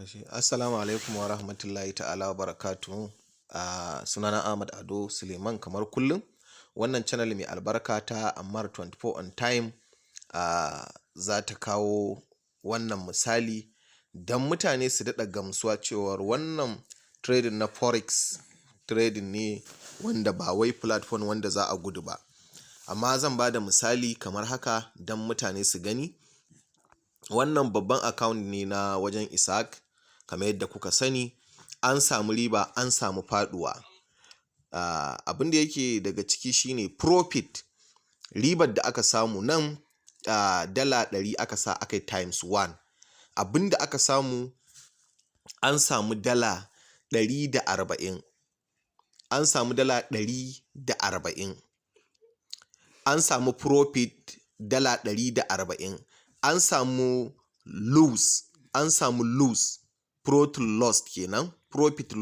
Kashi. Assalamu alaikum wa rahmatullahi ta'ala wa barakatuhu. Sunana Ahmad Ado Suleiman kamar kullum. Wannan channel mai albarka ta Ammar 24 on time za ta kawo wannan misali don mutane su daɗa gamsuwa cewar wannan trading na forex trading ne wanda ba wai platform wanda za a gudu ba. Amma zan ba da misali kamar haka don mutane su gani. Wannan babban account ne na wajen Isaac, kamar yadda kuka sani an samu riba an samu faduwa. Abin da yake daga ciki shine profit, ribar da aka samu nan dala 100 aka sa aka yi times 1. Abin da aka samu an samu dala 140, an samu dala 140, an samu profit dala 140, an samu lose, profit lost kenan, profit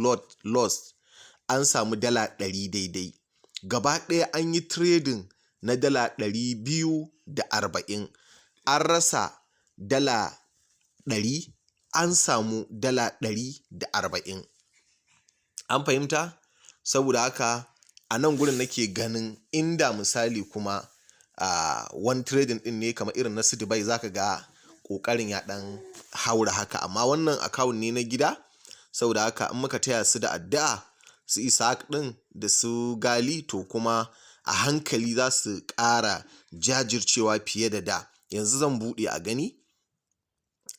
lost an samu dala 100 daidai. Gaba ɗaya an yi trading na dala 240, an rasa dala 100, an samu dala 140. An fahimta? Saboda haka a nan gurin nake ganin inda misali kuma one trading din ne kamar irin na su Dubai, zaka ga kokarin ya dan haura haka, amma wannan account ne na gida. Saboda haka in muka taya su da addu'a, su Isaac din da su Gali, to kuma a hankali za su ƙara jajircewa fiye da da. Yanzu zan buɗe a gani,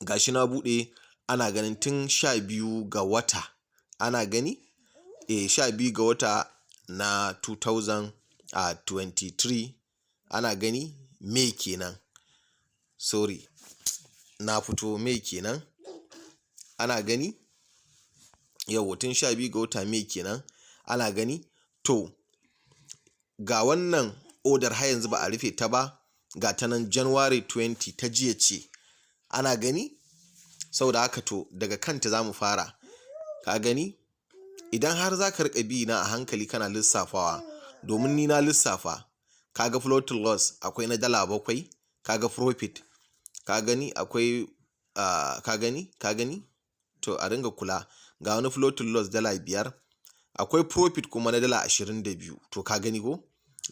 gashi na buɗe, ana ganin tun 12 ga wata, ana gani 12 ga wata na 2023, ana gani May kenan, sorry na fito May kenan, ana gani yau tun 12 ga wata May kenan, ana gani. To ga wannan order har yanzu ba a rufe ta ba, ga ta nan January 20 ta jiya ce, ana gani. Saboda haka to daga kanta za mu fara, ka gani. Idan har za ka riƙa bi na a hankali kana lissafawa, domin ni na lissafa, kaga float loss akwai na dala 7, kaga profit, ka gani akwai ka gani to a ringa kula. Ga wani float loss dala 5, akwai profit kuma na dala 22, to ka gani ko,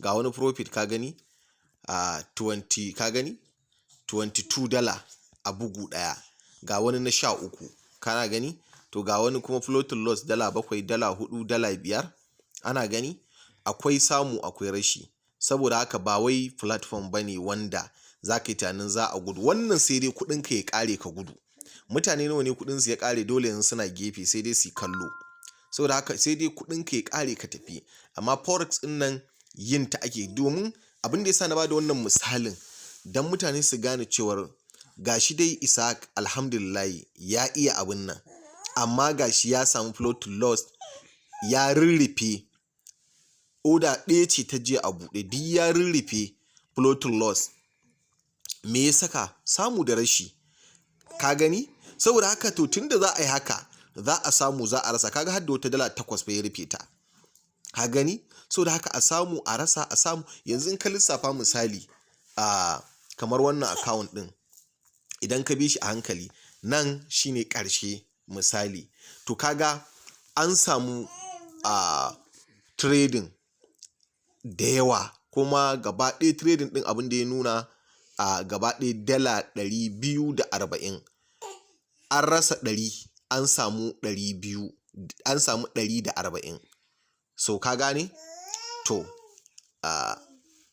ga wani profit ka gani 20, ka gani 22 dala a bugu daya, ga wani na 13, kana gani. To ga wani kuma floating loss dala 7, dala 4, dala 5, ana gani. Akwai samu akwai rashi, saboda haka ba wai platform bane wanda za ka yi tunanin za a gudu. Wannan sai dai kuɗinka ya ƙare ka gudu. Mutane nawa ne kuɗinsu ya ƙare dole yanzu suna gefe sai dai su kallo. Saboda haka sai dai kuɗinka ya ƙare ka tafi. Amma forex ɗin nan yin ta ake, domin abin da ya sa na bada wannan misalin don mutane su gane cewar gashi dai Isaac alhamdulillah ya iya abin nan, amma gashi ya samu floating loss, ya rurrufe. Oda ɗaya ce ta je a buɗe, duk ya rurrufe floating loss. Me ya saka? Samu da rashi, ka gani. Saboda haka to tunda za a yi haka, za a samu za a rasa. Kaga har da wata dala 8 fa ya rufe ta, ka gani. Saboda haka a samu a rasa, a samu. Yanzu in ka lissafa misali kamar wannan account ɗin, idan ka bi shi a hankali, nan shine ƙarshe misali, to kaga an samu trading da yawa, kuma gaba ɗaya trading ɗin abin da ya nuna gaba ɗaya dala 240, an rasa 100, an samu 200, an samu 140. So ka gane. To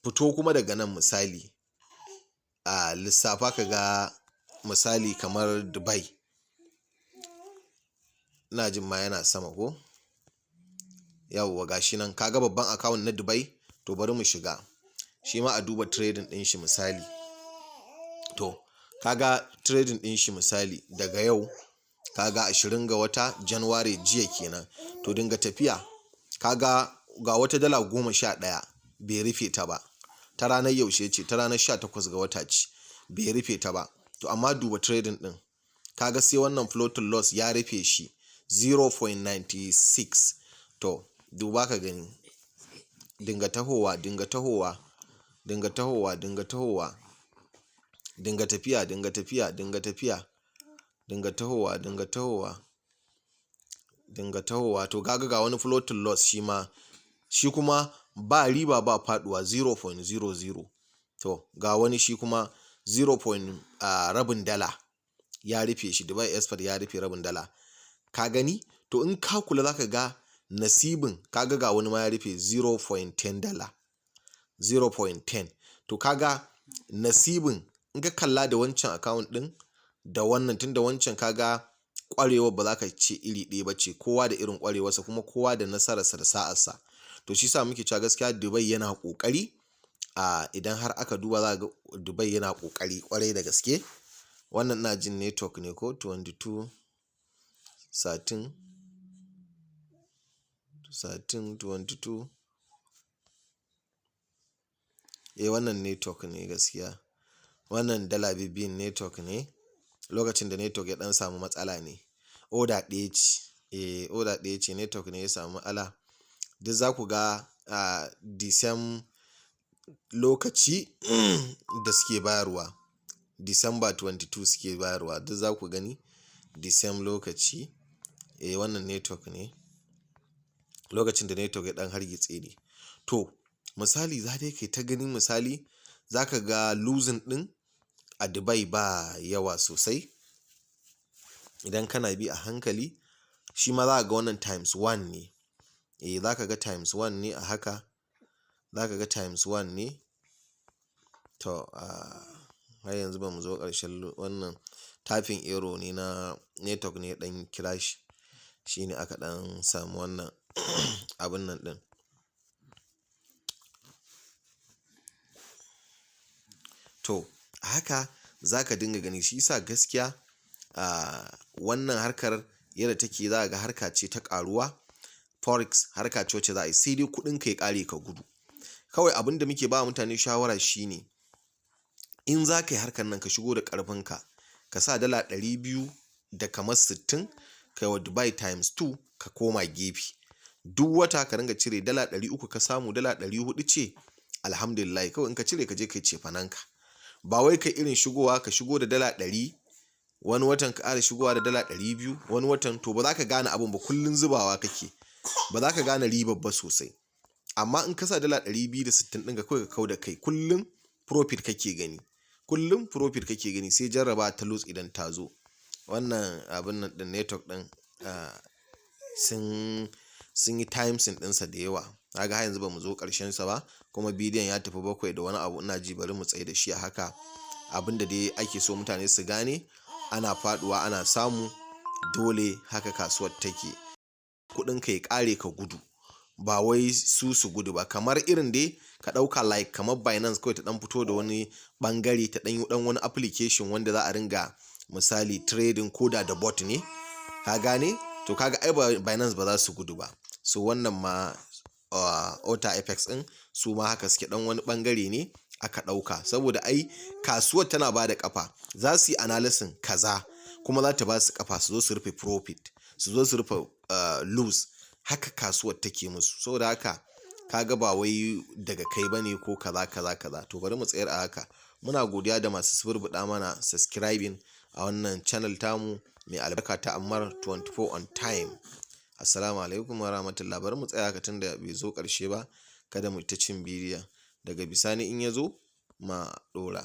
fito kuma daga nan misali, lissafa ka ga misali kamar Dubai, ina jin ma yana sama ko, yawwa gashi nan kaga babban account na Dubai. To bari mu shiga shi ma a duba trading din shi misali. To kaga trading din shi misali daga yau, kaga 20 ga wata January jiya kenan. To dinga tafiya, kaga ga wata dala 11 bai rufe ta ba, ta ranar yaushe ce, ta ranar 18 ga wata ce, bai rufe ta ba. To amma duba trading din, kaga sai wannan floating loss ya rufe shi 0.96. to duba ka gani, dinga tahowa, dinga tahowa, dinga tahowa, dinga tahowa, dinga tafiya, dinga tafiya, dinga tafiya, dinga tahowa, dinga tahowa, dinga tahowa. To kaga ga wani floating loss shi kuma ba riba ba faduwa 0.00. To ga wani shi kuma 0. Rabin dala ya rufe shi, Dubai Expert ya rufe rabin dala. Ka gani? To in ka kula zaka ga nasibin, kaga ga wani ma ya rufe 0.10 dala. 0.10. To kaga nasibin in ka kalla da wancan account din da wannan, tunda wancan kaga kwarewa ba za ka ce iri ɗaya ba ce, kowa da irin kwarewarsa kuma kowa da nasararsa da sa'arsa. To shi sa muke cewa gaskiya Dubai yana kokari. Idan har aka duba za ga Dubai yana kokari kwarai da gaske. Wannan ina jin network ne ko 22 13 22. Wannan network ne gaskiya. Wannan dala bibbiyin network ne. Lokacin da network ya dan samu matsala ne. Order ɗaya ce. Order ɗaya ce, network ne ya samu matsala. Duk za ku ga the same lokaci da suke bayarwa. December 22 suke bayarwa. Duk za ku gani the same lokaci. Wannan network ne. Lokacin da network ya dan hargitse ne. To misali za dai kai ta gani, misali za ka ga losing din a Dubai ba yawa sosai. Idan kana bi a hankali shi ma za ka ga wannan times 1 ne. Za ka ga times 1 ne a haka. Za ka ga times 1 ne. To har yanzu ba mu zo ƙarshen wannan tafin error ne na network ne dan kira shi. Shi ne aka dan samu wannan abun nan din. To haka za ka dinga gani. Shi sa gaskiya wannan harkar yadda take, za ga harka ce ta ƙaruwa. Forex harka ce wacce za a yi sai dai kuɗin ka ya ƙare ka gudu. Kawai abin da muke ba mutane shawara shine in za ka yi harkar nan ka shigo da ƙarfinka, ka sa dala 200 da kamar 60 kai wa Dubai times 2 ka koma gefe. Duk wata ka ringa cire dala 300 ka samu dala 400 ce, alhamdulillah. Kawai in ka cire ka je ka yi cefananka. Ba wai ka irin shigowa ka shigo da dala 100, wani watan ka ƙara shigowa da dala 200, wani watan to ba za ka gane abun ba, kullun zubawa kake. Ba za ka gane ribar ba sosai. Amma in ka sa dala 260 ɗin ka kawai ka kau da kai, kullum profit kake gani. Kullum profit kake gani sai jarraba ta lose idan ta zo. Wannan abun nan ɗin network ɗin sun yi timesing ɗinsa da yawa. Kaga har yanzu ba mu zo ƙarshen sa ba kuma bidiyon ya tafi 7 da wani abu. Ina ji bari mu tsaye da shi a haka. Abin da dai ake so mutane su gane, ana faduwa ana samu, dole haka kasuwar take. Kuɗin ka ya ƙare ka gudu, ba wai su gudu ba. Kamar irin dai ka ɗauka like kamar Binance kawai ta ɗan fito da wani ɓangare, ta ɗan yi wani application wanda za a ringa misali trading koda da bot ne. Ka gane? To kaga ai Binance ba za su gudu ba. So wannan ma Ota FX ɗin su ma haka suke, ɗan wani ɓangare ne aka ɗauka. Saboda ai kasuwar tana ba da ƙafa. Za su yi analysis kaza kuma za ta ba su ƙafa su zo su rufe profit, su zo su rufe lose. Haka kasuwar take musu. Saboda haka kaga ba wai daga kai bane ko kaza. To bari mu tsayar a haka. Muna godiya da masu suburbuɗa mana subscribing a wannan channel tamu mai albarka ta Ammar 24 on time. Assalamu alaikum wa rahmatullah. Bari mu tsaya haka tunda bai zo ƙarshe ba. Kada mu ta cin bidiyon. Daga bisani in ya zo ma ɗora.